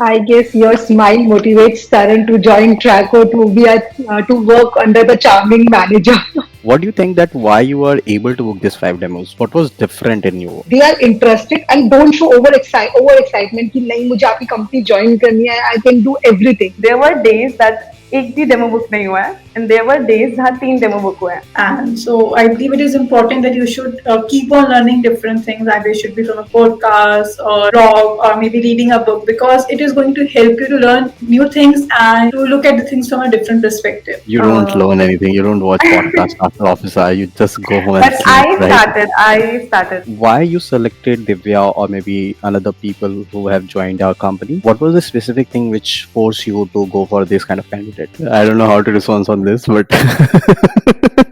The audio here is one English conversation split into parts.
I guess your smile motivates Taran to join Traco to work under the charming manager. What do you think that why you were able to book these five demos? What was different in you? They are interested and don't show over excitement कि नहीं मुझे आपकी company join करनी है. I can do everything. There were days that एक भी demo book नहीं हुआ है and there were days जहाँ 3 डेमो बुक हुए हैं. And so I believe it is important that you should keep on learning different things. Either it should be from a podcast or blog or maybe reading a book, because it is going to help you to learn new things and to look at the things from a different perspective. You don't learn anything. You don't watch podcasts after office hour. You just go home and But sleep, right? I started. Why you selected Divya or maybe another people who have joined our company? What was the specific thing which forced you to go for this kind of candidate? I don't know how to respond on this, but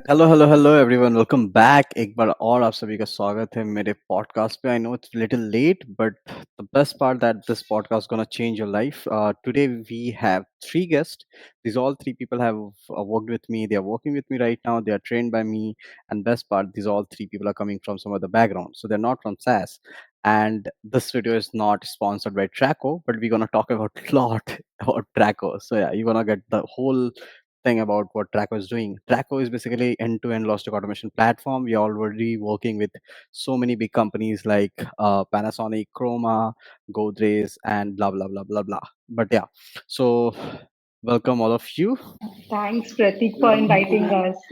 hello everyone, welcome back. एक बार और आप सभी का स्वागत है मेरे podcast पे. I know it's little late but the best part that this podcast gonna change your life. Today we have three guests. These all three people have worked with me. They are working with me right now. They are trained by me. And best part, these all three people are coming from some other background. So they're not from SaaS. And this video is not sponsored by Traco, but we're gonna talk about a lot about Traco. So yeah, you're gonna get the whole thing about what Traco is doing. Traco is basically end-to-end logistic automation platform. We are already working with so many big companies like Panasonic, Chroma, Godrej, and blah blah blah blah blah. But yeah, so welcome all of you. Thanks Pratik for inviting us.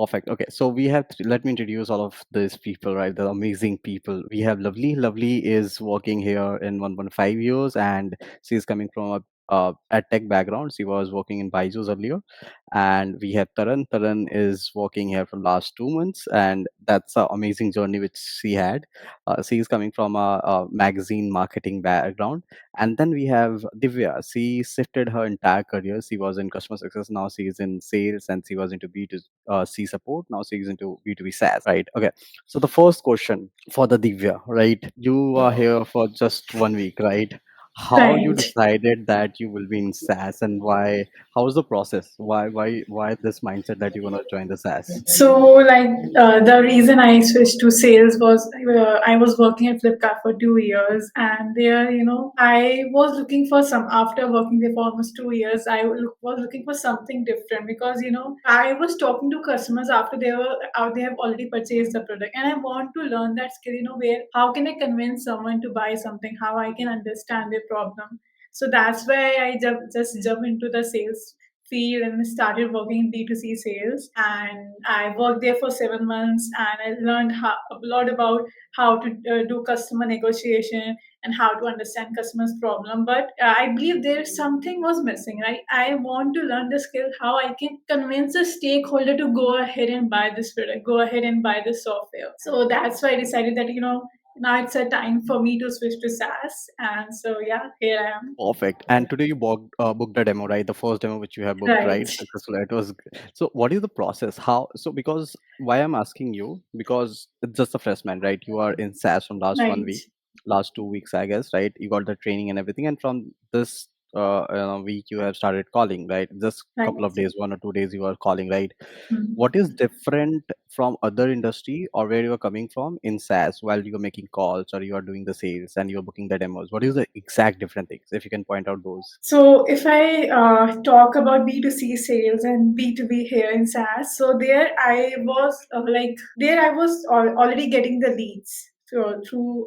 Perfect. Okay, so we have. Let me introduce all of these people. Right, the amazing people. We have Lovely. Lovely is working here in 1.5 years, and she's coming from a tech background. She was working in Byju's earlier, and we have Taran. Taran is working here from last 2 months, and that's an amazing journey which she had. She is coming from a magazine marketing background, and then we have Divya. She shifted her entire career. She was in customer success. Now she is in sales, and she was into B2 C support. Now she's into B2B SaaS, right? Okay. So the first question for the Divya, right? You are here for just 1 week, right? How you Right. decided that you will be in SaaS and why? How was the process? Why this mindset that you want to join the SaaS? So, the reason I switched to sales was I was working at Flipkart for 2 years, and there, I was looking for some. After working there for almost 2 years, was looking for something different, because I was talking to customers after they have already purchased the product, and I want to learn that skill. Where how can I convince someone to buy something? How I can understand their problem. So that's why I just jump into the sales field and started working in B2C sales. And I worked there for 7 months, and I learned a lot about how to do customer negotiation and how to understand customers' problem. But I believe there's something was missing, right? I want to learn the skill how I can convince a stakeholder to go ahead and buy this product, go ahead and buy this software. So that's why I decided that, now it's a time for me to switch to SaaS. And so, yeah, here I am. Perfect. And today you booked the demo, right? The first demo which you have booked, Right. right? Successfully. It was so. What is the process? How? So because why I'm asking you because it's just a freshman, right? You are in SaaS from last one Right. week, last 2 weeks, I guess, right? You got the training and everything, and from this week you have started calling, right? Just Right. couple of days, 1 or 2 days, you are calling, right? Mhm. What is different from other industry or where you are coming from in SaaS while you are making calls or you are doing the sales and you're booking the demos? What is the exact different things? If you can point out those. So if I talk about B2C sales and B2B here in SaaS, so there I was there I was already getting the leads. So through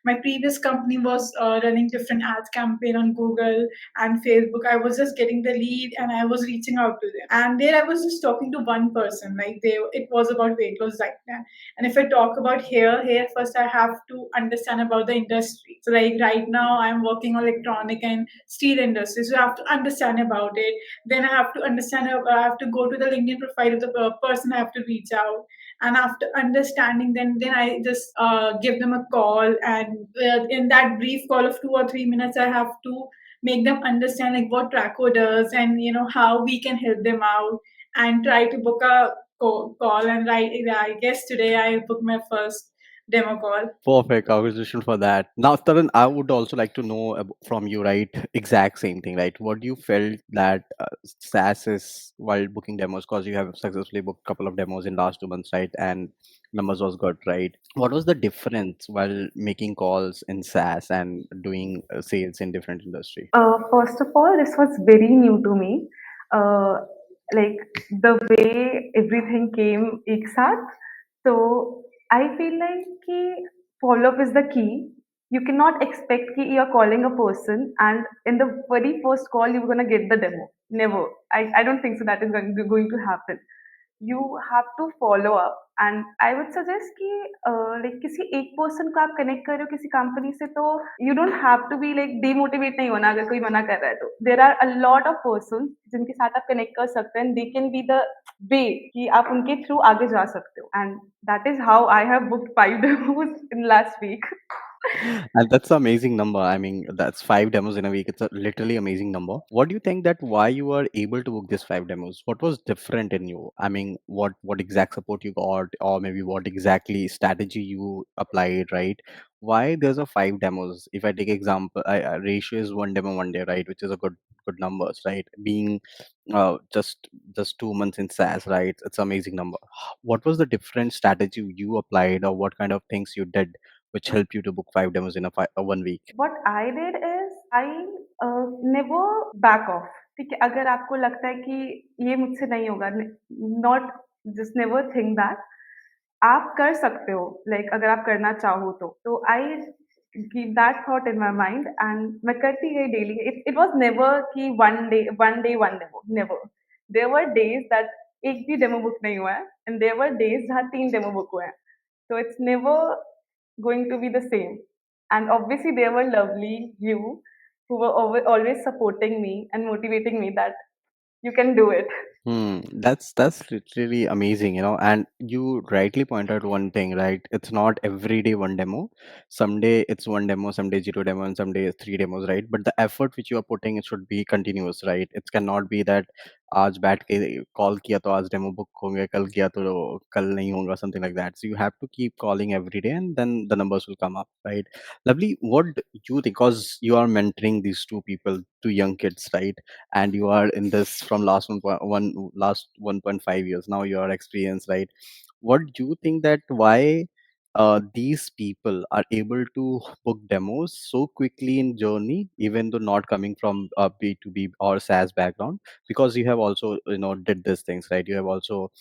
my previous company was running different ads campaign on Google and Facebook. I was just getting the lead and I was reaching out to them. And there I was just talking to one person. It was about weight loss diet plan. And if I talk about here first I have to understand about the industry. So like right now I'm working on electronic and steel industry. So I have to understand about it. Then I have to understand. I have to go to the LinkedIn profile of the person I have to reach out. And after understanding, then I just give them a call. And in that brief call of 2 or 3 minutes, I have to make them understand like what Traco does and how we can help them out and try to book a call. And I guess today I booked my first demo call. Perfect. Congratulations for that. Now, Tarun, I would also like to know from you, right? Exact same thing, right? What do you felt that SaaS is while booking demos? Because you have successfully booked a couple of demos in last 2 months, right? And numbers was good, right? What was the difference while making calls in SaaS and doing sales in different industry? First of all, this was very new to me. Uh, like the way everything came एक साथ. So I feel like कि follow-up is the key. You cannot expect कि you're calling a person and in the very first call you're gonna get the demo. Never. I don't think so that is going to happen. You have to follow up and I would suggest कि like किसी एक person को आप connect कर रहे हो किसी company से तो you don't have to be like demotivate नहीं होना अगर कोई मना कर रहा है तो there are a lot of persons जिनके साथ आप connect कर सकते हैं and they can be the way कि आप उनके through आगे जा सकते हो and that is how I have booked 5 demos in last week. And that's an amazing number. I mean, that's 5 demos in a week. It's a literally amazing number. What do you think that why you were able to book these 5 demos? What was different in you? I mean, what exact support you got, or maybe what exactly strategy you applied, right? Why there's a 5 demos? If I take example, ratio is 1 demo 1 day, right? Which is a good numbers, right? Being just 2 months in SaaS, right? It's amazing number. What was the different strategy you applied, or what kind of things you did which helped you to book 5 demos in a 1 week? What I did is I never back off. ठीक है अगर आपको लगता है कि ये मुझसे नहीं होगा not just never think that आप कर सकते हो लाइक अगर आप करना चाहो तो I keep that thought in my mind and मैं करती गई डेली इट वॉज नेवर कि one demo never there were days that एक भी डेमो बुक नहीं हुआ है एंड देयर वर डेज जहाँ 3 डेमो बुक हुए हैं so it's never going to be the same. And obviously, there were lovely you who were always supporting me and motivating me that you can do it. That's literally amazing, And you rightly point out one thing, right? It's not every day 1 demo. Someday it's 1 demo, someday 0 demo, and someday 3 demos, right? But the effort which you are putting, it should be continuous, right? It cannot be that आज बैठ के call किया तो आज demo book होंगे कल किया तो कल नहीं होगा something like that. So you have to keep calling every day and then the numbers will come up, right? Lovely. What do you think? Because you are mentoring these two people, two young kids, right? And you are in this from last 1.5 years now you are experienced, right? What do you think that why these people are able to book demos so quickly in journey even though not coming from a b2b or SaaS background? Because you have also did these things, right? You have also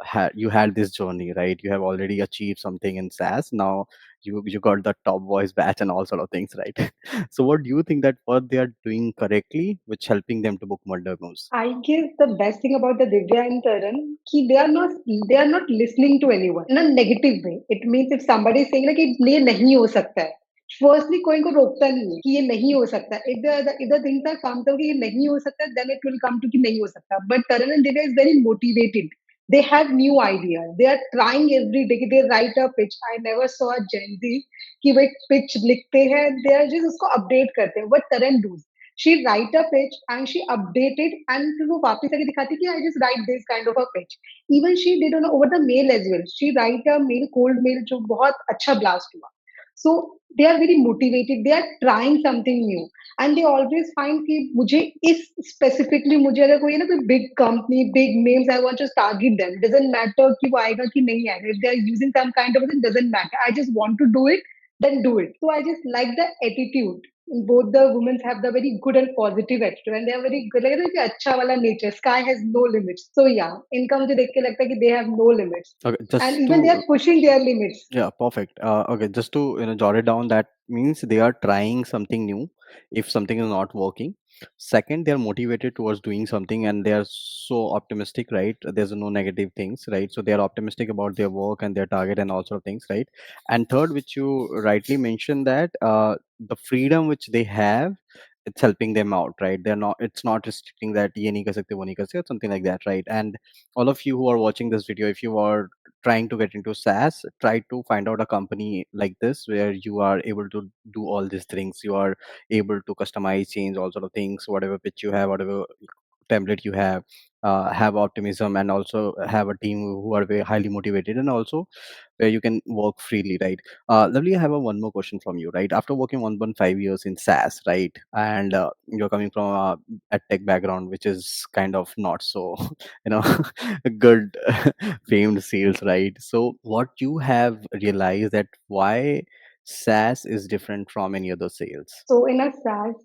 had this journey, right? You have already achieved something in SaaS. Now you got the top voice batch and all sort of things, right? So what do you think that what they are doing correctly which helping them to book more demos? I guess the best thing about the Divya and Taran, ki they are not listening to anyone in a negative way. It means if somebody is saying like ये नहीं हो सकता है, firstly कोई को रोकता नहीं है कि ये नहीं हो सकता है. If the things are come to कि ये नहीं हो सकता, then it will come to कि नहीं हो सकता. But Taran and Divya is very motivated. They have new ideas. They are trying every day. They write a pitch. I never saw a Gen Z कि वो एक pitch लिखते हैं. They are just उसको update करते हैं. What Taran does, she write a pitch and she updated and फिर वो वापस आके दिखाती कि I just write this kind of a pitch. Even she did on over the mail as well. She write a mail, cold mail जो बहुत अच्छा blast हुआ. So they are very motivated. They are trying something new and they always find कि मुझे इस specifically मुझे अगर कोई है ना कोई big company, big names, I want to target them. Doesn't matter कि वो आएगा कि नहीं आएगा. If they are using some kind of thing, doesn't matter. I just want to do it, then do it. So I just like the attitude. Both the women have the very good and positive attitude and they are very good. like कि अच्छा वाला nature. Sky has no limits. So yeah, इनका मुझे देख के लगता है कि they have no limits Okay, and just even they to are pushing their limits. yeah, perfect. Okay, just to jot it down, that means they are trying something new. If something is not working, second, they are motivated towards doing something, and they are so optimistic, right? There's no negative things, right? So they are optimistic about their work and their target and all sort of things, right? And third, which you rightly mentioned, that the freedom which they have, it's helping them out, right? They're not. It's not restricting that ye nahi kar sakte, wo nahi kar sakte, something like that, right? And all of you who are watching this video, if you are trying to get into SaaS, try to find out a company like this where you are able to do all these things. You are able to customize, change all sort of things, whatever pitch you have, whatever template you have optimism, and also have a team who are very highly motivated, and also where you can work freely, right? Lovely, I have one more question from you, right? After working 1.5 years in SaaS, right, and you're coming from a tech background, which is kind of not so, you know, good famed sales, right? So what you have realized that why SaaS is different from any other sales? So in a SaaS,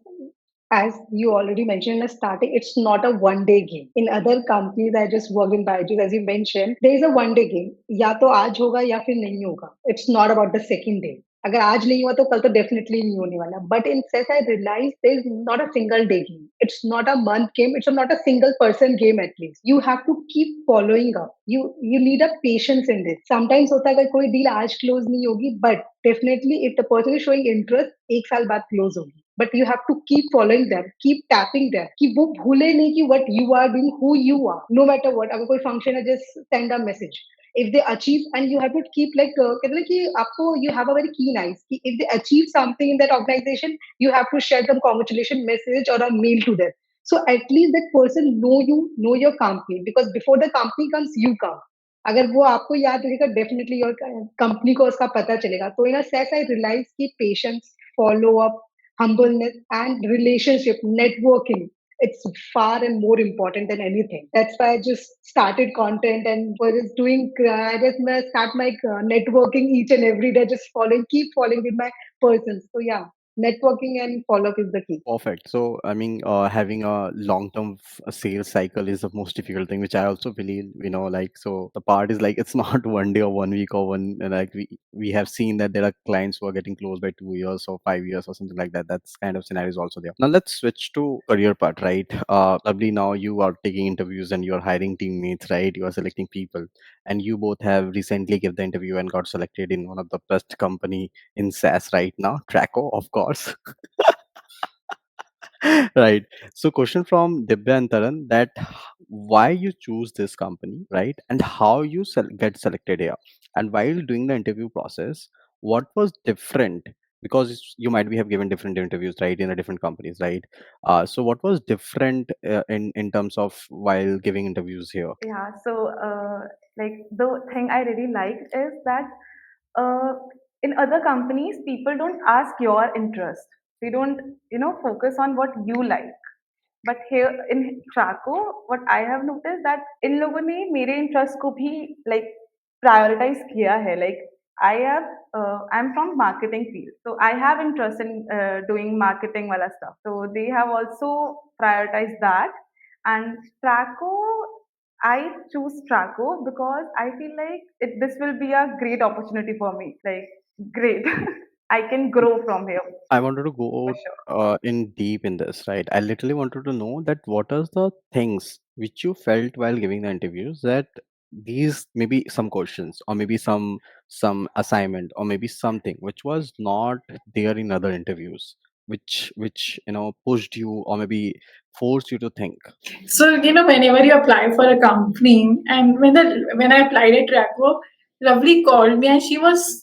as you already mentioned in the starting, it's not a one-day game. In other companies, I just worked in Byju's, as you mentioned, there is a one-day game. या तो आज होगा या फिर नहीं होगा. It's not about the second day. अगर आज नहीं हुआ तो कल तो definitely नहीं होने वाला. But in SaaS, I realized there is not a single day game. It's not a month game. It's not a single person game at least. You have to keep following up. You need a patience in this. Sometimes होता है अगर कोई deal आज close नहीं होगी, but definitely if the person is showing interest, एक साल बाद close होगी. But you have to keep following them, keep tapping them कि वो भूले नहीं कि what you are doing, who you are, no matter what. अगर कोई function है, just send a message. If they achieve, and you have to keep like कहते हैं ना कि आपको you have a very keen eyes कि if they achieve something in that organization, you have to share them congratulation message or a mail to them. So at least that person know you, know your company, because before the company comes, you come. अगर वो आपको याद रखेगा, definitely your company को उसका पता चलेगा. तो इन अ सेंस आई रियलाइज कि patience, follow up, humbleness, and relationship, networking, it's far and more important than anything. That's why I just started content and was doing, I just start my networking each and every day, just keep following with my persons. So yeah, networking and follow up is the key. Perfect. So, I mean, having a long-term sales cycle is the most difficult thing, which I also believe, like, so the part is like, it's not 1 day or 1 week or like we have seen that there are clients who are getting closed by 2 years or 5 years or something like that. That's kind of scenarios also there. Now let's switch to career part, right? Lovely. Now you are taking interviews and you're hiring teammates, right? You are selecting people, and you both have recently give the interview and got selected in one of the best company in SaaS right now, Traco, of course. Right. So question from Dibya and Taran that why you choose this company, right? And how you get selected here. And while doing the interview process, what was different? Because you might be have given different interviews, right, in a different companies, right? So what was different in terms of while giving interviews here? Yeah, so like the thing I really liked is that uh, in other companies, people don't ask your interest. They don't, focus on what you like. But here in Traco, what I have noticed that इन लोगों ने मेरे interest को भी like prioritize किया है. Like I have, I'm from marketing field, so I have interest in doing marketing wala stuff. So they have also prioritized that. And Traco, I choose Traco because I feel like this will be a great opportunity for me. Like great, I can grow from here I wanted to for go sure. in deep in this, right? I literally wanted to know that what are the things which you felt while giving the interviews that these maybe some questions or maybe some assignment or maybe something which was not there in other interviews, which pushed you or maybe forced you to think. So whenever you apply for a company, and when I applied at Traco, Lovely called me and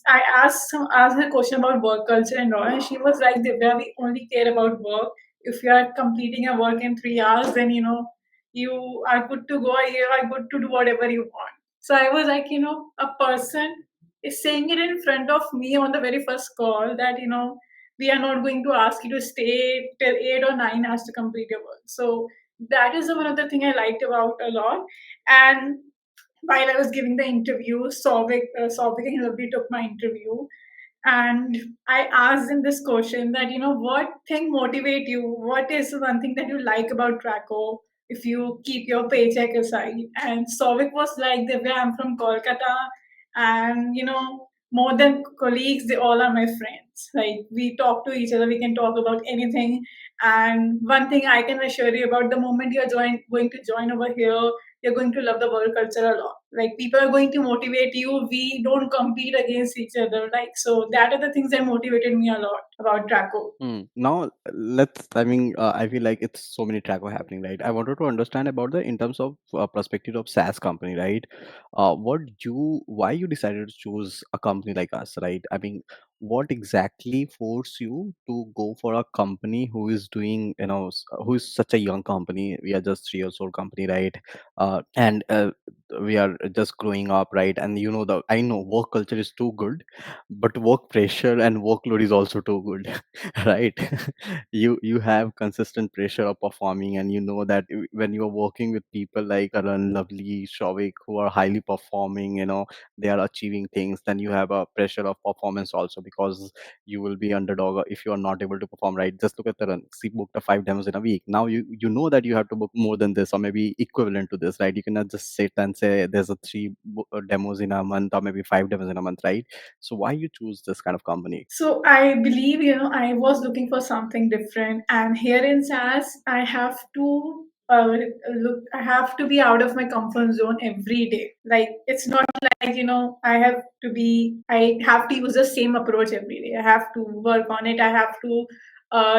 I asked her question about work culture and all, and she was like, "Divya, we only care about work. If you are completing your work in 3 hours, then you are good to go. You are good to do whatever you want." So I was like, a person is saying it in front of me on the very first call that we are not going to ask you to stay till 8 or 9 hours to complete your work. So that is one of the thing I liked about a lot. And while I was giving the interview, Souvik and Hilary took my interview, and I asked them this question that what thing motivate you? What is one thing that you like about Traco? If you keep your paycheck aside, and Souvik was like, "The way I'm from Kolkata, and more than colleagues, they all are my friends. Like we talk to each other, we can talk about anything. And one thing I can assure you about, the moment you're going to join over here, you're going to love the work culture a lot. Like people are going to motivate you. We don't compete against each other. Like so that are the things that motivated me a lot about Draco. Now let's. I mean, I feel like it's so many track happening, right? I wanted to understand about the in terms of perspective of SaaS company, right? Why you decided to choose a company like us, right? I mean, what exactly forced you to go for a company who is doing, who is such a young company? We are just 3 years old company, right? And we are just growing up, right? And I know work culture is too good, but work pressure and workload is also too good. Right. You have consistent pressure of performing, and you know that when you are working with people like Aran, Lovely, Shavik, who are highly performing, they are achieving things, then you have a pressure of performance also, because you will be underdog if you are not able to perform, right? Just look at Taran. She booked a 5 demos in a week. Now you know that you have to book more than this, or maybe equivalent to this, right? You cannot just sit and say there's a demos in a month, or maybe 5 demos in a month, right? So why you choose this kind of company? So I believe, I was looking for something different, and here in SaaS, I have to look. I have to be out of my comfort zone every day. Like it's not like I have to use the same approach every day. I have to work on it. I have to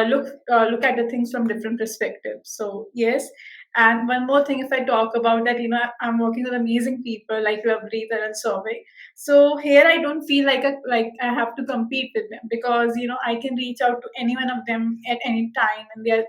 look at the things from different perspectives. So yes. And one more thing, if I talk about that, I'm working with amazing people like you have Breather and Survey. So here I don't feel like I have to compete with them, because I can reach out to any one of them at any time, and they're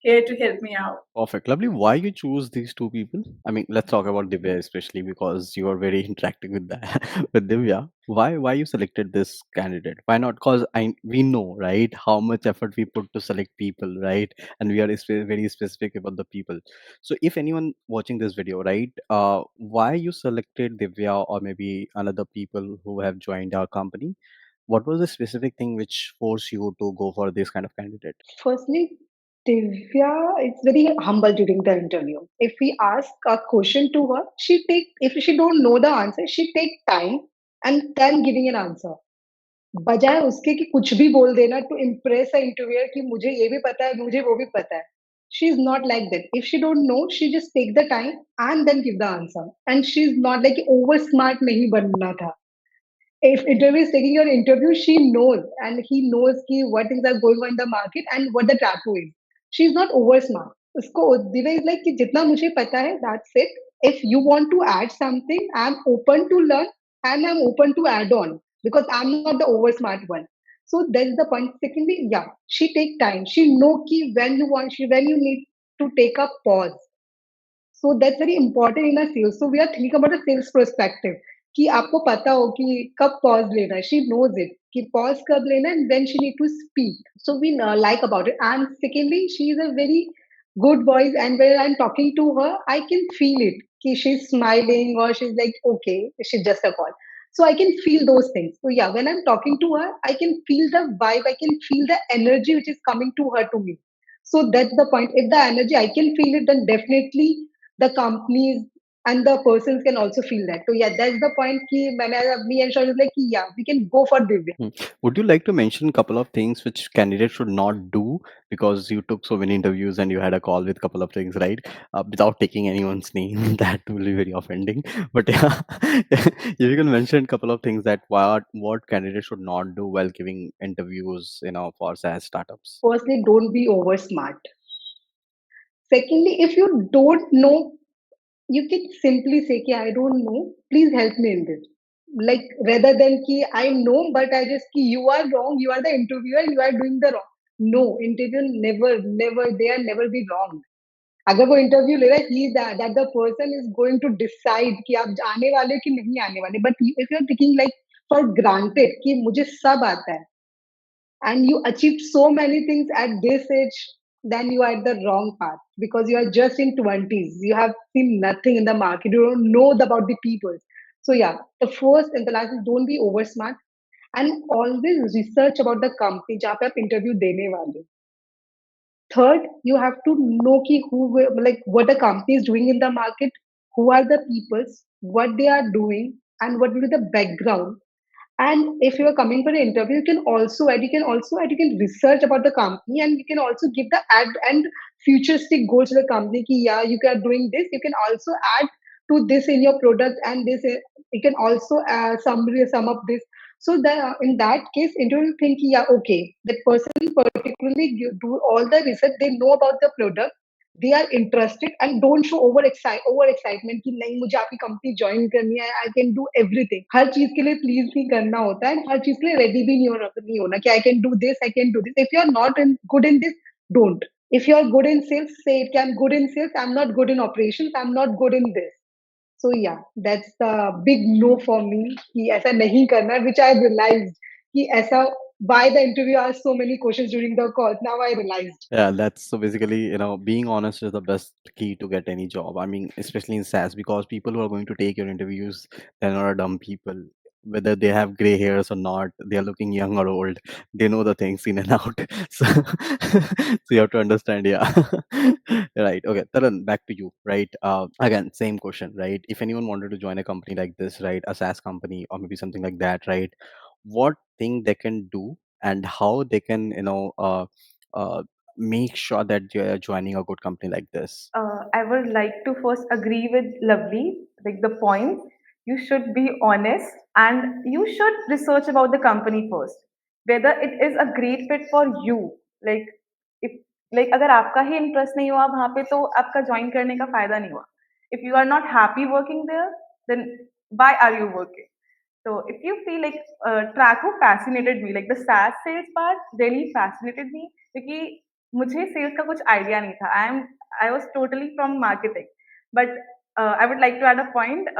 here to help me out. Perfect. Lovely. Why you choose these two people? I mean, let's talk about Divya especially, because you are very interacting with that with Divya. Why you selected this candidate? Why not? Because we know, right, how much effort we put to select people, right? And we are very specific about the people. So if anyone watching this video, right, why you selected Divya or maybe another people who have joined our company? What was the specific thing which forced you to go for this kind of candidate? Firstly, Divya is very humble during the interview. If we ask a question to her, if she don't know the answer, she take time and then giving an answer. बजाय उसके कि कुछ भी बोल देना to impress a interviewer कि मुझे ये भी पता है, मुझे वो भी पता है. She is not like that. If she don't know, she just take the time and then give the answer. And she's not like over smart नहीं बनना था. If interview is taking your interview, she knows and he knows ki what things are going on in the market and what the tattoo is. She's not over smart. उसको Divya is like कि जितना मुझे पता है, that's it. If you want to add something, I'm open to learn and I'm open to add on because I'm not the over smart one. So that's the point. Secondly, yeah, she take time. She know ki when you need to take a pause. So that's very important in a sales. So we are thinking about a sales perspective कि आपको पता हो कि कब pause लेना है. She knows it कि pause कब लेना है and when she need to speak. So we like about it. And secondly, she is a very good voice and when I'm talking to her, I can feel it कि she's smiling or she's like okay, she's just a call. So I can feel those things. So yeah, when I'm talking to her, I can feel the vibe, I can feel the energy which is coming to her to me. So that's the point. If the energy I can feel it, then definitely the companies and the persons can also feel that. So yeah, that's the point. Ki me and Sean is like, yeah, we can go for Divya. Would you like to mention a couple of things which candidates should not do, because you took so many interviews and you had a call with a couple of things, right? Without taking anyone's name, that will be very offending. But yeah, if you can mention a couple of things that what candidates should not do while giving interviews, for SaaS startups. Firstly, don't be over smart. Secondly, if you don't know, you can simply say, ki, I don't know. Please help me in this. Like rather than ki I know, but I just ki you are wrong. You are the interviewer. You are doing the wrong. No, interview never, they are never be wrong. अगर वो interview ले रहा है he that the person is going to decide कि आप आने वाले हो कि नहीं आने वाले but if you are taking like for granted कि मुझे सब आता है and you achieved so many things at this age, then you are at the wrong path because you are just in 20s. You have seen nothing in the market. You don't know about the people. So yeah, the first and the last is don't be over smart and always research about the company जहाँ पे आप interview देने वाले. Third, you have to know ki like what the company is doing in the market, who are the peoples, what they are doing, and what will be the background. And if you are coming for an interview, you can also add, you can research about the company and you can also give the ad and futuristic goals to the company. Ki, yeah, you are doing this. You can also add to this in your product, and this you can also sum up this. So that in that case, interviewer will think, yeah, okay, that person particularly do all the research. They know about the product. They are interested and don't show over excitement कि नहीं मुझे आपकी company join करनी है आई can do everything हर चीज के लिए please नहीं करना होता है हर चीज के लिए रेडी भी नहीं होना कि I can do this if you are not in good in this don't if you are good in sales say it I'm good in sales I'm not good in operations I'm not good in this so yeah that's the big no for me कि ऐसा नहीं करना है which I realized कि ऐसा why the interview asked so many questions during the call now I realized Yeah, that's so basically, being honest is the best key to get any job. I mean, especially in SaaS, because people who are going to take your interviews, they're not dumb people. Whether they have gray hairs or not, they are looking young or old. They know the things in and out. So, so you have to understand, yeah. Right. Okay. Taran, back to you, right? Again, same question, right? If anyone wanted to join a company like this, right, a SaaS company or maybe something like that, right, what thing they can do and how they can, uh, make sure that you're joining a good company like this? I would like to first agree with Lovely, like the points. You should be honest and you should research about the company first. Whether it is a great fit for you. Like if like अगर आपका ही interest नहीं हुआ वहाँ पे तो आपका join करने का फायदा नहीं हुआ. If you are not happy working there, then why are you working? So if you feel like Traco fascinated me, like the SaaS sales part really fascinated me because मुझे sales का कुछ idea नहीं था. I was totally from marketing, but I would like to add a point.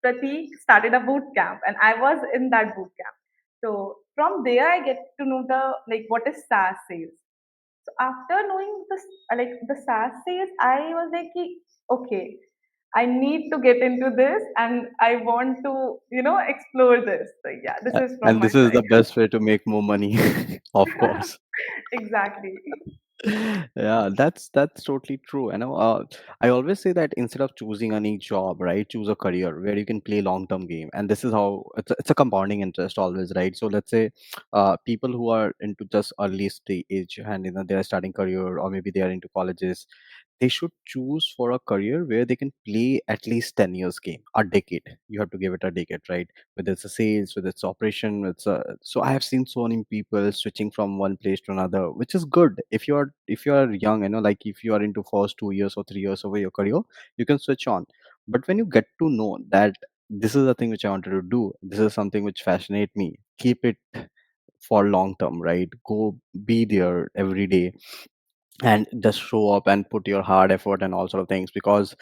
Pratik started a boot camp, and I was in that boot camp. So from there, I get to know the like what is SaaS sales. So after knowing this, like the SaaS sales, I was like, okay, I need to get into this and I want to, explore this. So yeah, this is from And my this is the side. best way to make more money, of course. Exactly. Yeah, that's totally true. I always say that instead of choosing any job, right, choose a career where you can play long-term game. And this is how it's a compounding interest always, right? So let's say, people who are into just early stage and they are starting career or maybe they are into colleges, they should choose for a career where they can play at least 10 years game, a decade. You have to give it a decade, right? Whether it's a sales, whether it's operation, so I have seen so many people switching from one place to another, which is good. If you are young, like if you are into first 2 years or 3 years of your career, you can switch on. But when you get to know that this is the thing which I wanted to do, this is something which fascinate me, keep it for long term, right? Go be there every day and just show up and put your hard effort and all sort of things, because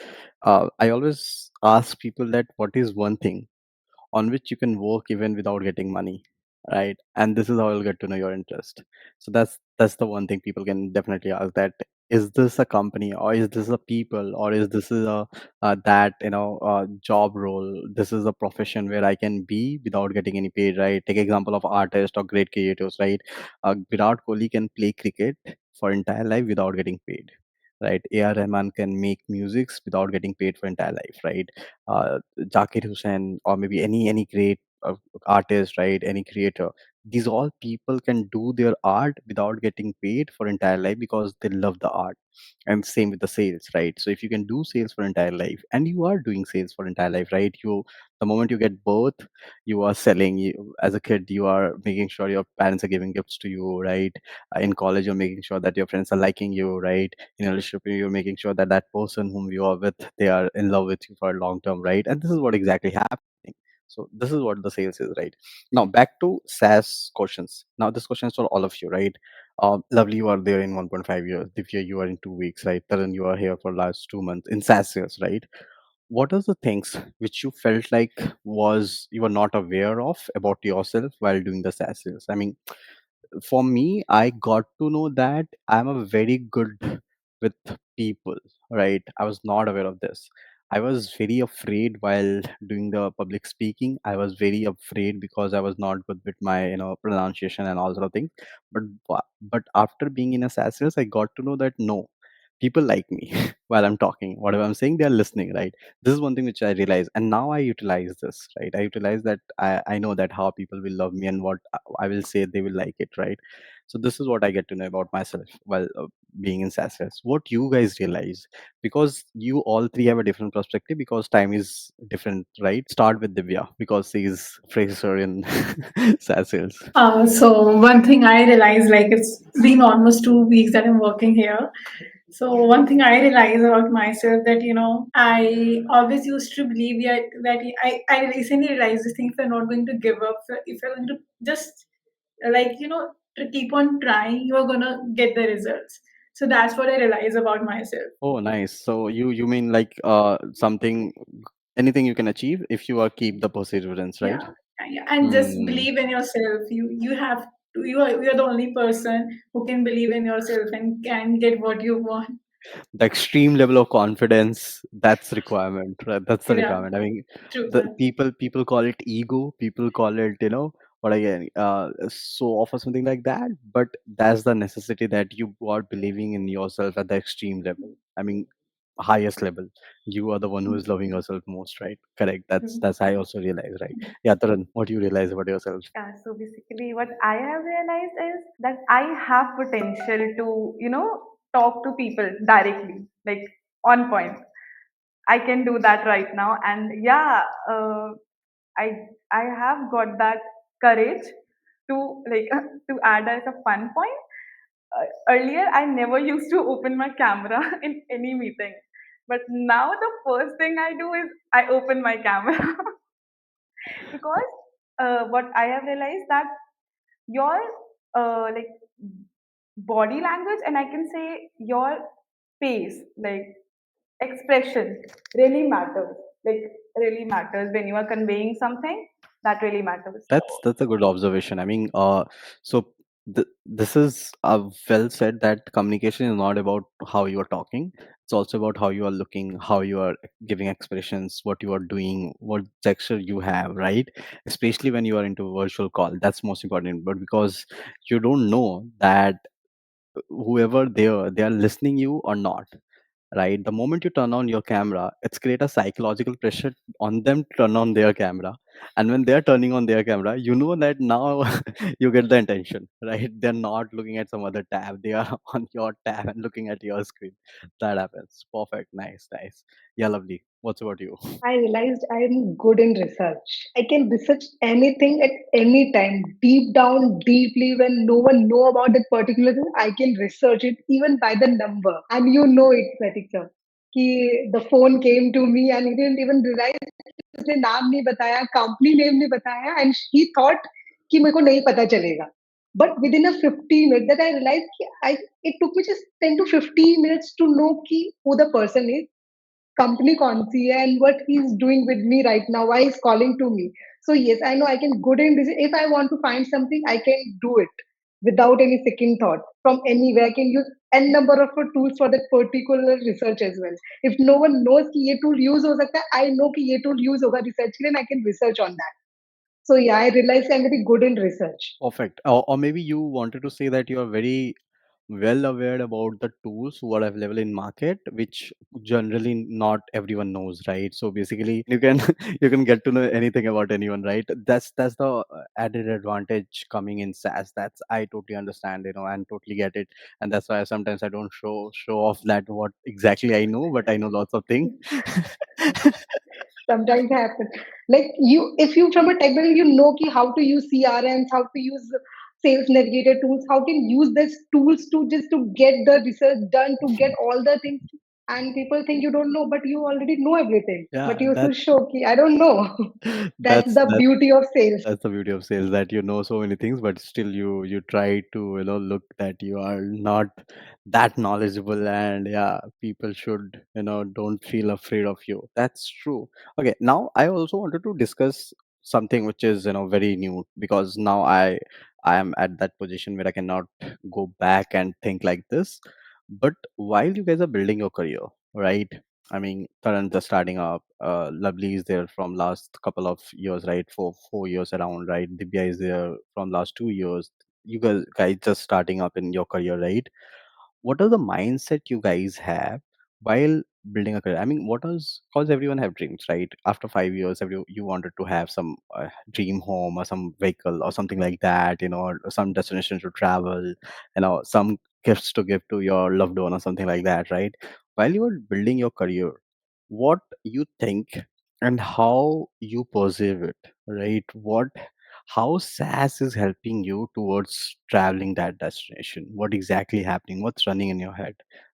I always ask people that what is one thing on which you can work even without getting money, right? And this is how you'll get to know your interest. So that's the one thing people can definitely ask, that is this a company, or is this a people, or is this is a that job role, this is a profession where I can be without getting any paid, right? Take example of artists or great creators, right? Virat Kohli can play cricket for entire life without getting paid, right? AR Rahman can make musics without getting paid for entire life, right? uh, Zakir Hussain, or maybe any great artist, right? Any creator. These all people can do their art without getting paid for entire life because they love the art. And same with the sales, right? So if you can do sales for entire life, and you are doing sales for entire life, right? The moment you get birth, you are selling. As a kid, you are making sure your parents are giving gifts to you, right? In college, you're making sure that your friends are liking you, right? In a relationship, you're making sure that that person whom you are with, they are in love with you for a long term, right? And this is what exactly happening. So this is what the sales is, right? Now back to SaaS questions. Now this question is for all of you, right? Lovely, you are there in 1.5 years. Divya, you are in 2 weeks, right? Taran, you are here for last 2 months in SaaS sales, right? What are the things which you felt like was you were not aware of about yourself while doing the SaaS sales? I mean, for me, I got to know that I'm a very good with people, right? I was not aware of this. I was very afraid while doing the public speaking. I was very afraid because I was not good with my, pronunciation and all sort of things. But after being in a SaaS sales, I got to know that no, people like me while I'm talking. Whatever I'm saying, they're listening, right? This is one thing which I realize, and now I utilize this, right? I utilize that. I know that how people will love me and what I will say, they will like it, right? So this is what I get to know about myself while being in SaaS Sales. What you guys realize, because you all three have a different perspective, because time is different, right? Start with Divya because she's fresher in SaaS Sales. So one thing I realized, like it's been almost 2 weeks that I'm working here. So one thing I realized about myself that I always used to believe I recently realized this thing: if you're not going to give up, if you're going to just like to keep on trying, you're gonna get the results. So that's what I realized about myself. Oh, nice. So you mean like something, anything you can achieve if you are keep the perseverance, right? Yeah, yeah, and just Hmm. believe in yourself. You have to. You are the only person who can believe in yourself and can get what you want. The extreme level of confidence, that's requirement, right? That's the Yeah, requirement. I mean, true. the people call it ego, people call it, what again, so off or something like that, but that's the necessity, that you are believing in yourself at the extreme level. I mean, highest level. You are the one who is loving yourself most, right? Correct. That's I also realize, right? Yeah, Tarun, what do you realize about yourself? Yeah, so basically, what I have realized is that I have potential to, talk to people directly, like on point. I can do that right now, and yeah, I I have got that courage to like to add as a fun point. Earlier, I never used to open my camera in any meeting, but now the first thing I do is I open my camera because what I have realized that your like body language and I can say your face, like expression, really matters. Like really matters when you are conveying something. That really matters. That's a good observation. I mean, so this is well said, that communication is not about how you are talking. It's also about how you are looking, how you are giving expressions, what you are doing, what texture you have, right? Especially when you are into a virtual call, that's most important. But because you don't know that whoever they are listening you or not, right? The moment you turn on your camera, it's create a psychological pressure on them to turn on their camera. And when they're turning on their camera, you know that now you get the intention, right? They're not looking at some other tab, they are on your tab and looking at your screen. That happens. Perfect. Nice, nice. Yeah, lovely. What's about you? I realized I'm good in research. I can research anything at any time, deep down, deeply, when no one know about that particular thing. I can research it even by the number, and you know it, Pratik sir. कि the phone came to me and he didn't even realize उसने नाम नहीं बताया, company name नहीं बताया, and he thought कि मेरे को नहीं पता चलेगा. But within a 15 minutes that I realized कि it took me just 10 to 15 minutes to know कि who the person is, company कौन सी है, and what he's doing with me right now, why he's calling to me. So yes, I know I can good in this. If I want to find something, I can do it without any second thought from anywhere. I can use n number of tools for that particular research as well. If no one knows कि ये tool use हो सकता है, I know कि ये tool use होगा research के लिए, and I can research on that. So yeah, I realized I'm very good in research. Perfect. Or maybe you wanted to say that you are very well aware about the tools what are available in market, which generally not everyone knows, right? So basically you can you can get to know anything about anyone, right? That's the added advantage coming in SaaS. That's I totally understand, and totally get it. And that's why sometimes I don't show off that what exactly I know, but I know lots of things. Sometimes happen. Like you, if you from a tech background, you know ki how to use CRMs, how to use sales navigator tools, how can use these tools to just to get the research done, to get all the things. And people think you don't know, but you already know everything. But Yeah, you still show ki I don't know. That's that's the that's beauty of sales. that's the beauty of sales, that you know so many things, but still you try to look that you are not that knowledgeable. And yeah, people should don't feel afraid of you. That's true. Okay, now I also wanted to discuss something which is very new, because now I am at that position where I cannot go back and think like this. But while you guys are building your career, right? I mean, Karan just starting up. Lovely is there from last couple of years, right? For 4 years around, right? Divya is there from last 2 years. You guys just starting up in your career, right? What are the mindset you guys have while building a career? I mean, what is, because everyone have dreams, right? After 5 years, you wanted to have some dream home or some vehicle or something like that, or some destination to travel, some gifts to give to your loved one or something like that, right? While you are building your career, what you think and how you perceive it, right? How SaaS is helping you towards traveling that destination? What exactly happening? What's running in your head?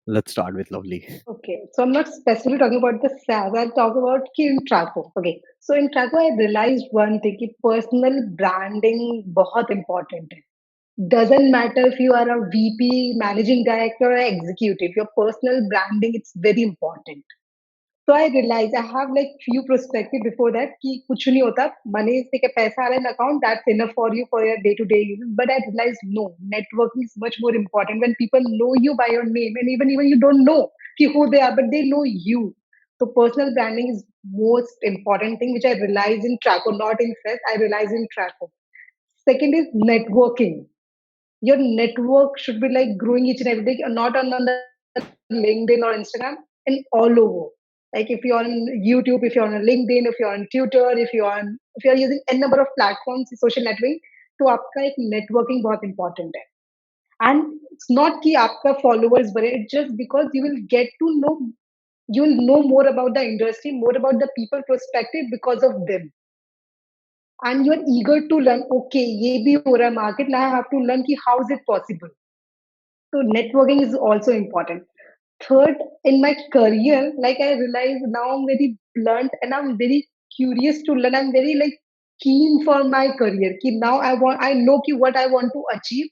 Let's start with Lovely. Okay, so I'm not specifically talking about the SaaS. I'll talk about कि in Traco. Okay, so in Traco, I realized one thing कि personal branding बहुत important है. Doesn't matter if you are a VP, managing director, or executive. Your personal branding, it's very important. So I realized I have like few perspective before that कि कुछ नहीं होता, money से के पैसा आ रहा है in account, that's enough for you for your day to day use. But I realized no, networking is much more important when people know you by your name, and even you don't know कि who they are, but they know you. So personal branding is most important thing which I realized in Traco, not in Fest. I realized in Traco. Second is networking. Your network should be like growing each and every day, not on the LinkedIn or Instagram, and all over. Like if you're on YouTube, if you're on LinkedIn, if you're on Twitter, if you're using n number of platforms, social networking, तो आपका एक networking बहुत important है. And it's not कि आपका followers बढ़े, it's just because you will know more about the industry, more about the people perspective because of them. And you're eager to learn, okay, ये भी हो रहा है market, now I have to learn कि how is it possible. So networking is also important. Third, in my career, like I realize now I'm very blunt and I'm very curious to learn. I'm very like keen for my career. कि now I know कि what I want to achieve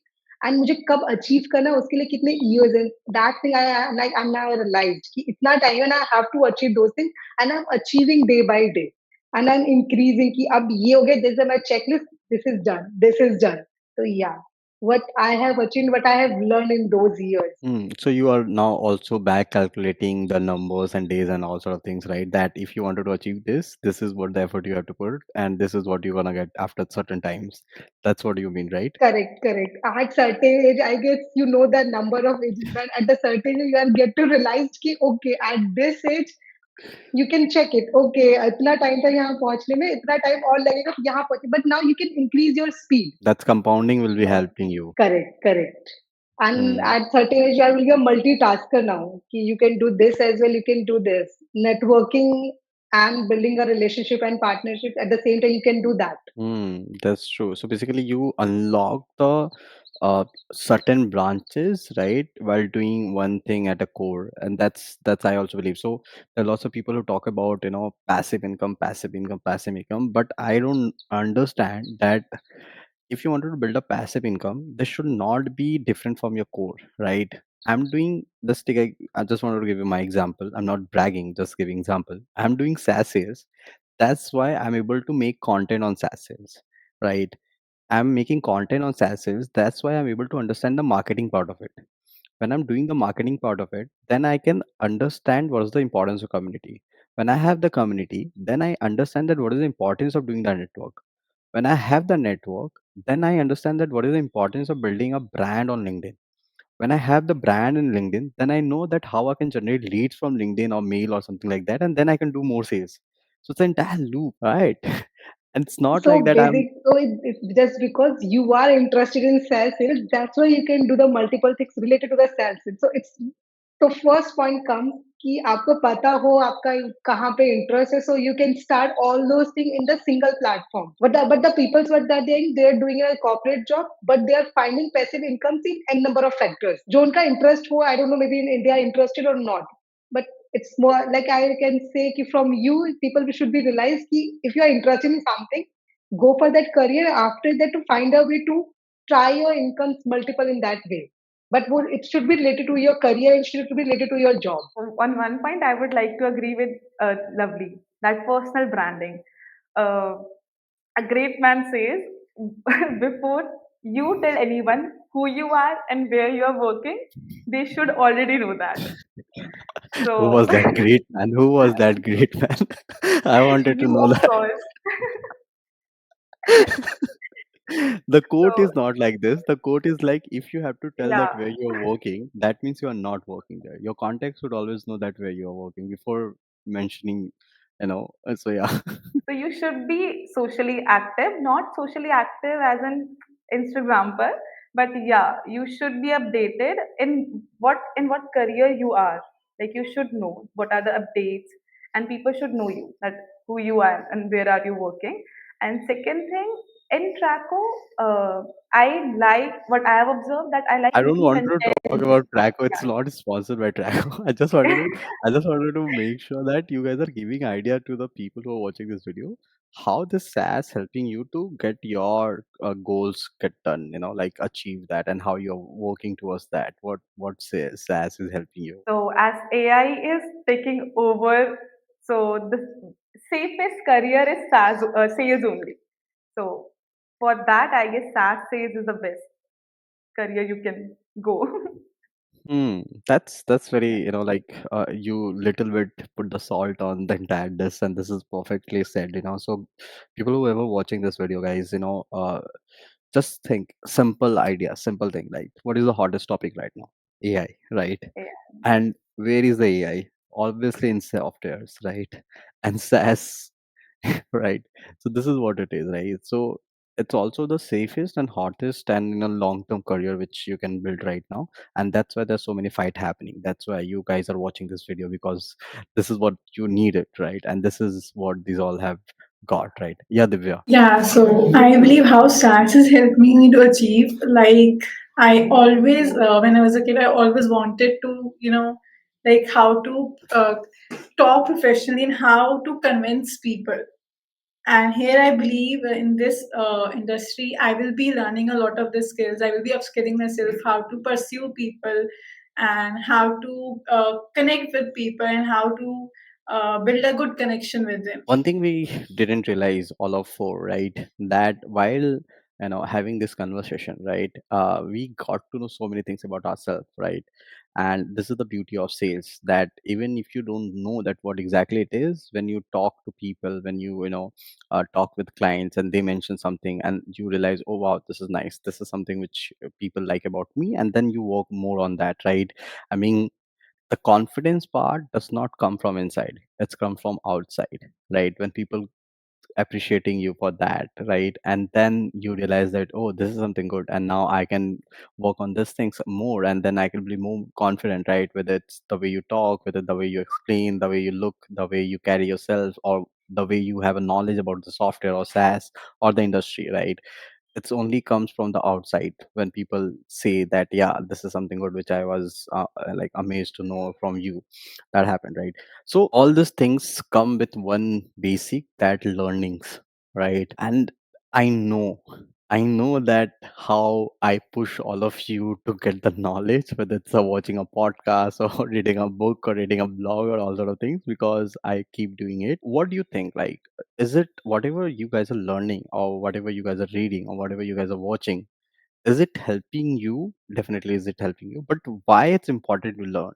and मुझे कब achieve करना है उसके लिए कितने years है. That thing I'm now realized कि इतना time है and I have to achieve those things and I'm achieving day by day and I'm increasing कि अब ये हो गया, this is my checklist, this is done, this is done. So yeah, what I have achieved, what I have learned in those years. So you are now also back calculating the numbers and days and all sort of things, right? That if you wanted to achieve this is what the effort you have to put, and this is what you're gonna get after certain times. That's what you mean, right? Correct, correct. At certain age, I guess you know the number of ages, but at the certain age, you are get to realize कि okay, at this age, you can check it. Okay, इतना time था यहाँ पहुँचने में, इतना time और लगेगा यहाँ पहुँचे. But now you can increase your speed. That's compounding will be So helping you. correct, correct. And Hmm. at certain age, you will be a multitasker now. कि you can do this as well, you can do this. Networking and building a relationship and partnership at the same time, you can do that. That's true. So basically, you unlock the certain branches, right, while doing one thing at a core, and that's I also believe. So there are lots of people who talk about passive income, passive income, passive income, but I don't understand that if you wanted to build a passive income, this should not be different from your core, right? I'm doing this thing. I just wanted to give you my example. I'm not bragging, just giving example. I'm doing SaaS sales. That's why I'm able to make content on SaaS sales, right? I'm making content on SaaS sales. That's why I'm able to understand the marketing part of it. When I'm doing the marketing part of it, then I can understand what is the importance of community. When I have the community, then I understand that what is the importance of doing the network. When I have the network, then I understand that what is the importance of building a brand on LinkedIn. When I have the brand in LinkedIn, then I know that how I can generate leads from LinkedIn or mail or something like that, and then I can do more sales. So it's an entire loop, right? And it's not like So that I'm. basic, so it's just because you are interested in sales, that's why you can do the multiple things related to the sales. So it's so first point comes कि आपको पता हो आपका कहाँ पे interest है, so you can start all those things in the single platform. But the people what they're doing a corporate job, but they are finding passive incomes in n number of factors. जो उनका interest हो, I don't know, maybe they are interested or not. But it's more like I can say कि from you, people should be realized कि if you are interested in something, go for that career. After that, to find a way to try your incomes multiple in that way. But it should be related to your career. It should be related to your job. On one point, I would like to agree with Lovely that personal branding. Uh, a great man says, before you tell anyone who you are and where you are working, they should already know that. Who So, was that great man? Who was that great man? I wanted to you, know of that. course. The quote So is not like this. The quote is like, if you have to tell that yeah, where you're working, that means you are not working there. Your contacts would always know that where you're working before mentioning, So yeah. so you should be socially active, not socially active as an Instagrammer, but yeah, you should be updated in what career you are. Like you should know what are the updates, and people should know you that who you are and where are you working. And second thing, in Traco, I like what I have observed that I like I don't creating want to talk content. about Traco. It's not sponsored by Traco. I just wanted to make sure that you guys are giving idea to the people who are watching this video how this SaaS helping you to get your goals get done. Like achieve that, and how you're working towards that. What SaaS is helping you. So as AI is taking over, so the safest career is sales only. So for that, I guess SaaS sales is the best career you can go. Hmm, that's very, like you little bit put the salt on the entire dish, and this is perfectly said. So people who ever watching this video, guys, just think simple idea, simple thing, like what is the hottest topic right now? AI, right? Yeah. And where is the AI? Obviously in softwares, right? And SaaS, right? So this is what it is, right? So it's also the safest and hottest and long-term career which you can build right now, and that's why there's so many fight happening. That's why you guys are watching this video, because this is what you needed, right? And this is what these all have got, right? Yeah, Divya. Yeah, so I believe how SaaS has helped me to achieve. Like, I always, when I was a kid, I always wanted to, like how to talk professionally and how to convince people. And here I believe in this industry, I will be learning a lot of the skills. I will be upskilling myself how to pursue people and how to connect with people and how to build a good connection with them. One thing we didn't realize, all of four, right, that while having this conversation, right, we got to know so many things about ourselves, right? And this is the beauty of sales, that even if you don't know that what exactly it is, when you talk to people, when talk with clients and they mention something, and you realize, oh wow, this is nice, this is something which people like about me, and then you work more on that, right? I mean, the confidence part does not come from inside, it's come from outside, right? When people appreciating you for that, right? And then you realize that, oh, this is something good, and now I can work on these things more, and then I can be more confident, right? Whether it's the way you talk, whether the way you explain, the way you look, the way you carry yourself, or the way you have a knowledge about the software or SaaS or the industry, right? It's only comes from the outside, when people say that, yeah, this is something good which I was like amazed to know from you. That happened, right? So all these things come with one basic, that learnings, right? And i know I know that how I push all of you to get the knowledge, whether it's watching a podcast or reading a book or reading a blog or all sort of things, because I keep doing it. What do you think, like, is it whatever you guys are learning or whatever you guys are reading or whatever you guys are watching, is it helping you? Definitely is it helping you, but why it's important to learn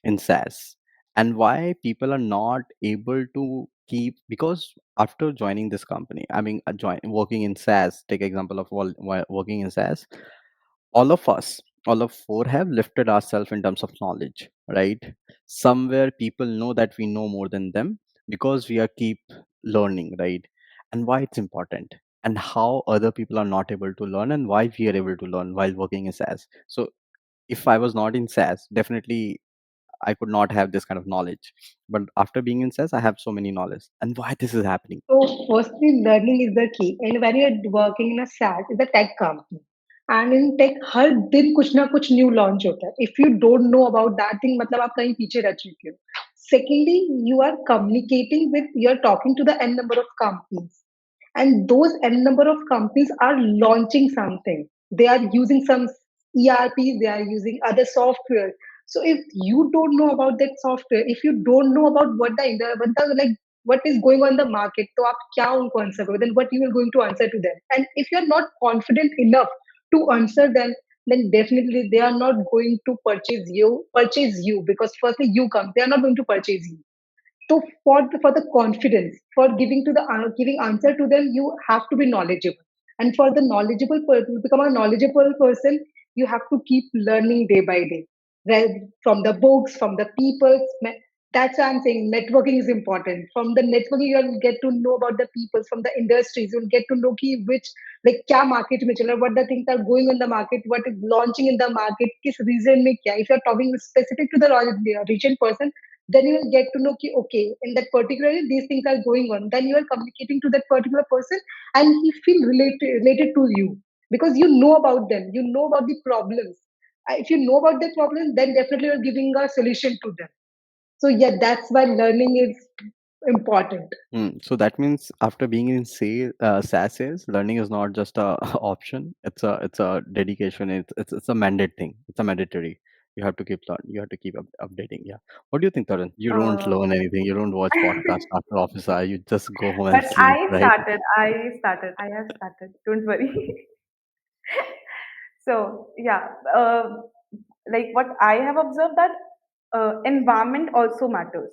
in SaaS, and why people are not able to keep, because after joining this company, I mean, working in SaaS, take example of working in SaaS, all of us, all of four have lifted ourselves in terms of knowledge, right? Somewhere people know that we know more than them, because we are keep learning, right? And why it's important, and how other people are not able to learn, and why we are able to learn while working in SaaS. So if I was not in SaaS, definitely I could not have this kind of knowledge. But after being in SaaS, I have so many knowledge. And why this is happening? So firstly, learning is the key. And when you're working in a SaaS, it's a tech company. And in tech, हर दिन कुछ ना कुछ new launch होता है. If you don't know about that thing, मतलब आप कहीं पीछे रह चुके हो. Secondly, you are communicating with, you're talking to the n number of companies. And those n number of companies are launching something. They are using some ERPs, they are using other software. So if you don't know about that software, if you don't know about like what is going on in the market, तो आप क्या उनको answer करोगे? Then what you are going to answer to them? And if you are not confident enough to answer them, then definitely they are not going to purchase you, because firstly you come, they are not going to purchase you. So for the confidence, for giving answer to them, you have to be knowledgeable. And for the to become a knowledgeable person, you have to keep learning day by day, right? From the books, from the people. That's why I'm saying networking is important. From the networking, you'll get to know about the people, from the industries. You'll get to know ki which, like, kya market mein chala, what the things are going in the market, what is launching in the market, kis region mein kya. If you're talking specific to the region person, then you will get to know ki, okay, in that particular area, these things are going on. Then you are communicating to that particular person and he feel related to you because you know about them, you know about the problems. If you know about the problem, then definitely you're giving a solution to them. So yeah, that's why learning is important. So that means after being in SaaS sales, learning is not just a option. It's a dedication. It's a mandate thing. It's a mandatory. You have to keep learn. You have to keep updating. Yeah. What do you think, Tarun? You don't Uh, learn anything. You don't watch podcasts after office hour. You just go home and but sleep, right? I have started. Don't worry. So yeah, like what I have observed that environment also matters.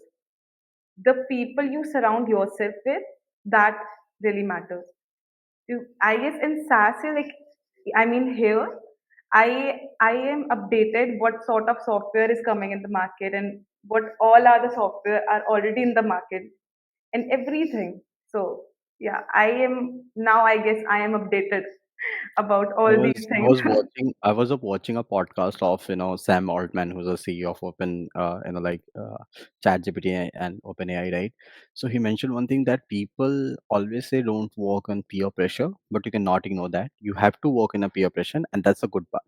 The people you surround yourself with, that really matters. I guess in SaaS, like I mean here, I am updated what sort of software is coming in the market and what all other software are already in the market and everything. So yeah, I am now. I guess I am updated about I all these was I things. was watching I was watching a podcast of Sam Altman, who's the CEO of Open ChatGPT and OpenAI, right? So he mentioned one thing that people always say don't work on peer pressure, but you cannot ignore that. You have to work in a peer pressure, and that's a good part.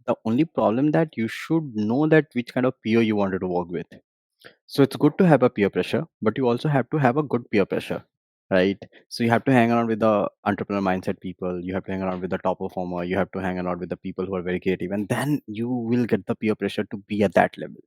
The only problem that you should know that which kind of peer you wanted to work with. So it's good to have a peer pressure, but you also have to have a good peer pressure, right? So you have to hang around with the entrepreneur mindset people, you have to hang around with the top performer, you have to hang around with the people who are very creative, and then you will get the peer pressure to be at that level.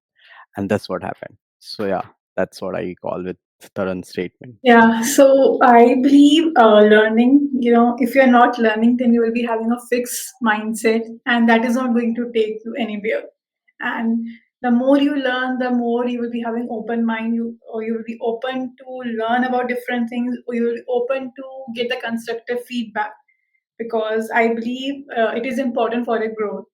And that's what happened. So yeah, that's what I call with Tarun's statement. Yeah, so I believe learning, if you're not learning, then you will be having a fixed mindset, and that is not going to take you anywhere. And the more you learn, the more you will be having open mind, or you will be open to learn about different things, or you will be open to get the constructive feedback, because I believe it is important for your growth.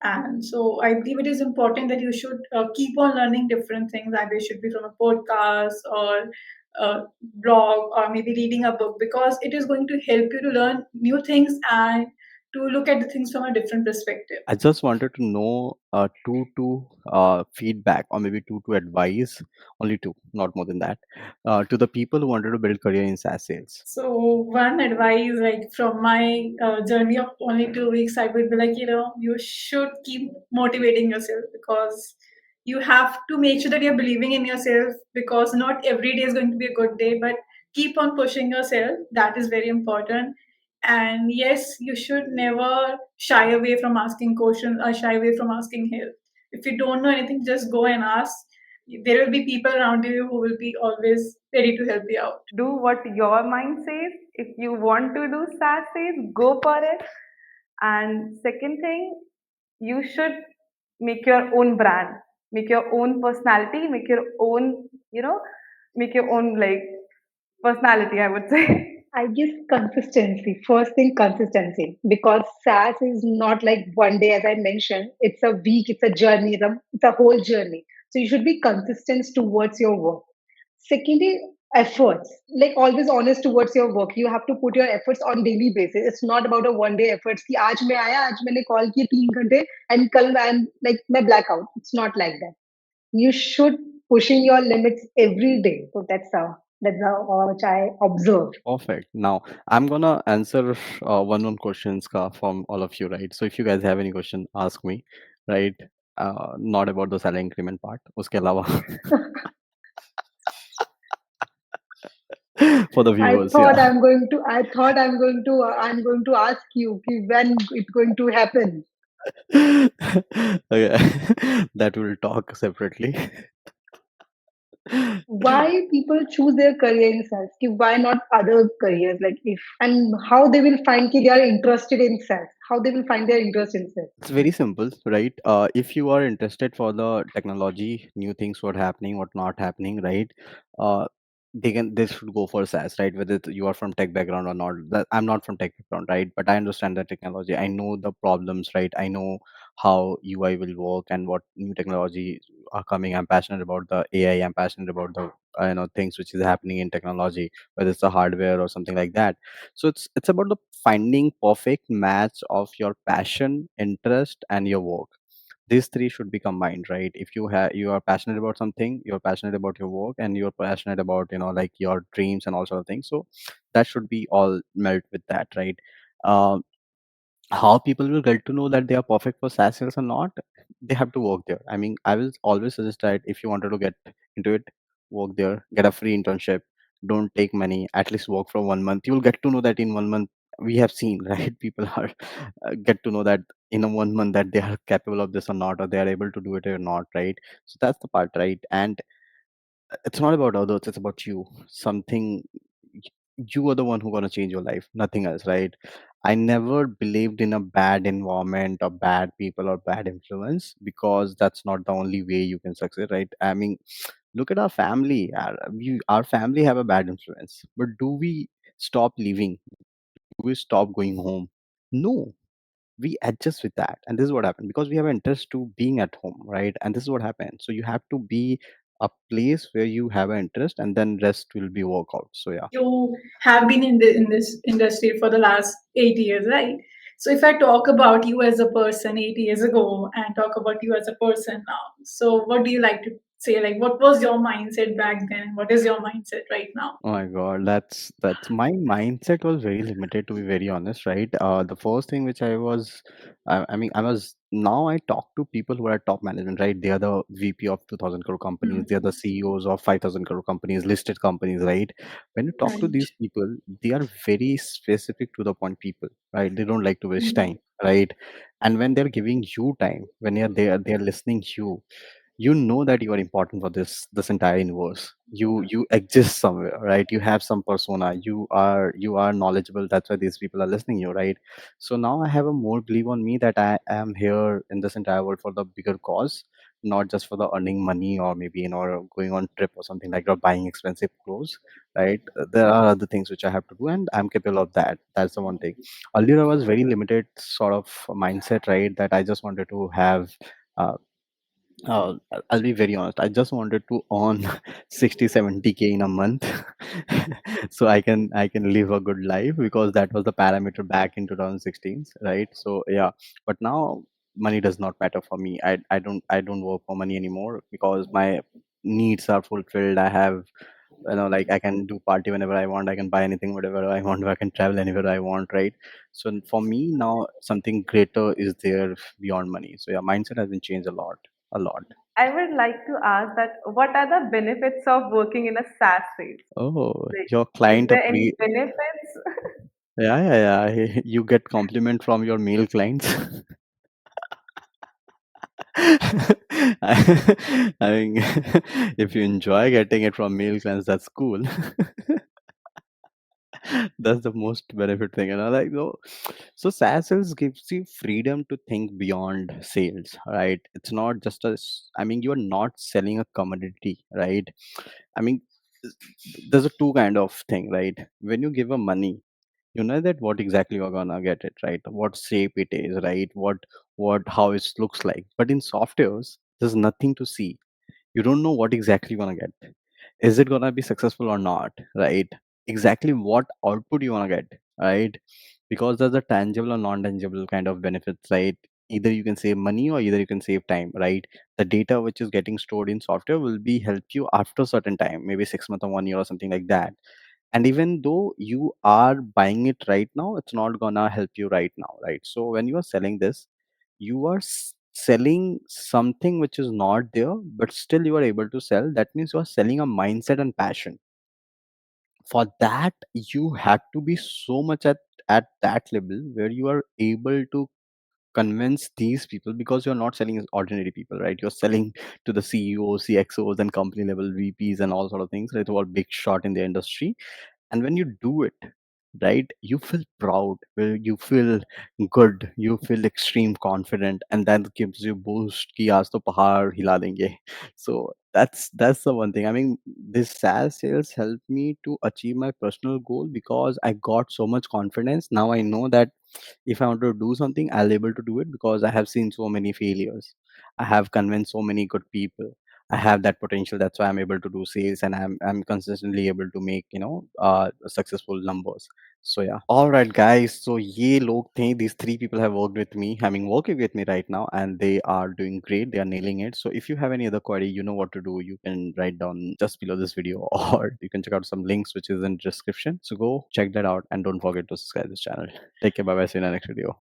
And so I believe it is important that you should keep on learning different things. Either it should be from a podcast or a blog or maybe reading a book, because it is going to help you to learn new things and to look at the things from a different perspective. I just wanted to know two feedback or maybe two advice, only two, not more than that, to the people who wanted to build career in SaaS sales. So one advice, like from my journey of only 2 weeks, I would be like, you should keep motivating yourself, because you have to make sure that you're believing in yourself, because not every day is going to be a good day, but keep on pushing yourself. That is very important. And yes, you should never shy away from asking questions or shy away from asking help. If you don't know anything, just go and ask. There will be people around you who will be always ready to help you out. Do what your mind says. If you want to do SaaS sales, go for it. And second thing, you should make your own brand, make your own personality, make your own, make your own like personality, I would say. I guess consistency. First thing, consistency. Because SaaS is not like one day, as I mentioned. It's a week, it's a journey, it's a whole journey. So you should be consistent towards your work. Secondly, efforts. Like always honest towards your work. You have to put your efforts on daily basis. It's not about a one day efforts. कि आज मैं आया, आज मैंने call किए 3 घंटे and कल I'm like मैं blackout. It's not like that. You should pushing your limits every day. So that's how which I observe. Perfect. Now I'm gonna answer one questions from all of you, right? So if you guys have any question, ask me, right? Not about the salary increment part. उसके अलावा for the I viewers, thought yeah. I'm going to. I thought I'm going to ask you कि when it's going to happen. Okay. That we'll talk separately. Why people choose their career in sales? कि why not other careers? Like if and how they will find कि they are interested in sales? How they will find their interest in sales? It's very simple, right? If you are interested for the technology, new things, what happening, what not happening, right? Uh, they should go for SaaS, right? Whether you are from tech background or not. I'm not from tech background, right? But I understand the technology. I know the problems, right? I know how UI will work and what new technology are coming. I'm passionate about the AI. I'm passionate about the things which is happening in technology, whether it's the hardware or something like that. So it's about the finding perfect match of your passion, interest, and your work. These three should be combined, right? If you are passionate about something, you're passionate about your work, and you're passionate about like your dreams and all sort of things, so that should be all melt with that, right? um, how people will get to know that they are perfect for SaaS sales or not? They have to work there. I mean, I will always suggest that if you wanted to get into it, work there, get a free internship, don't take money, at least work for 1 month. You'll get to know that in 1 month. We have seen, right? People are get to know that in a 1 month that they are capable of this or not, or they are able to do it or not, right? So that's the part, right? And it's not about others, it's about you. Something you are the one who gonna change your life, nothing else, right? I never believed in a bad environment or bad people or bad influence, because that's not the only way you can succeed, right? I mean, look at our family. Our family have a bad influence, but do we stop living? Do we stop going home? No, we adjust with that. And this is what happened, because we have an interest to being at home, right? And this is what happened. So you have to be a place where you have an interest, and then rest will be workout. So yeah. You have been in this industry for the last 8 years, right? So if I talk about you as a person 8 years ago and talk about you as a person now, so what do you like to say? Like, what was your mindset back then? What is your mindset right now? Oh my God, that's my mindset was very limited, to be very honest, right? The first thing which I mean, I was now I talk to people who are top management, right? They are the VP of 2,000 crore companies, Mhm. they are the CEOs of 5,000 crore companies, listed companies, right? When you talk to Right. these people, they are very specific to the point people, right? They don't like to waste Mhm. time, right? And when they're giving you time, when you're there, they're listening you know that you are important for this entire universe. You exist somewhere, right? You have some persona, you are knowledgeable, that's why these people are listening you, right? So now I have a more belief on me that I am here in this entire world for the bigger cause, not just for the earning money, or maybe going on trip or something like, or buying expensive clothes, right? There are other things which I have to do, and I'm capable of that. That's the one thing. Earlier I was very limited sort of mindset, right? That I just wanted to have uh, I'll be very honest. I just wanted to earn 60, 70K in a month, so I can live a good life, because that was the parameter back in 2016, right? So yeah, but now money does not matter for me. I don't work for money anymore, because my needs are fulfilled. I have, like, I can do party whenever I want. I can buy anything whatever I want. I can travel anywhere I want, right? So for me now, something greater is there beyond money. So yeah, mindset has been changed a lot, a lot. I would like to ask that what are the benefits of working in a SaaS sales? Oh, Like, your is client there any appre benefits? yeah, yeah, yeah. You get compliment from your male clients. I mean, if you enjoy getting it from male clients, that's cool. That's the most benefit thing, like, no. So SaaS sales gives you freedom to think beyond sales, right? It's not just I mean, you are not selling a commodity, right? I mean, there's a two kind of thing, right? When you give a money, you know that what exactly you're gonna get it, right? What shape it is, right? What how it looks like. But in softwares, there's nothing to see. You don't know what exactly you're gonna get. Is it gonna be successful or not, right? Exactly what output you wanna get, right? Because there's a tangible or non-tangible kind of benefits, right? Either you can save money or either you can save time, right? The data which is getting stored in software will be help you after a certain time, maybe 6 months or 1 year or something like that. And even though you are buying it right now, it's not gonna help you right now, right? So when you are selling this, you are selling something which is not there, but still you are able to sell. That means you are selling a mindset and passion. For that, you have to be so much at that level where you are able to convince these people, because you're not selling as ordinary people, right? You're selling to the CEOs, CXOs, and company level VPs and all sort of things, right? Who are big shot in the industry. And when you do it, right, you feel proud, you feel good, you feel extreme confident, and that gives you boost ki aaj to pahad hila denge. So That's the one thing. I mean, this SaaS sales helped me to achieve my personal goal because I got so much confidence. Now I know that if I want to do something, I'll able to do it because I have seen so many failures. I have convinced so many good people. I have that potential. That's why I'm able to do sales, and I'm consistently able to make successful numbers. So yeah. All right, guys. So ye log the these three people have worked with me, having working with me right now, and they are doing great. They are nailing it. So if you have any other query, you know what to do. You can write down just below this video, or you can check out some links which is in description. So go check that out, and don't forget to subscribe this channel. Take care. Bye bye. See you in the next video.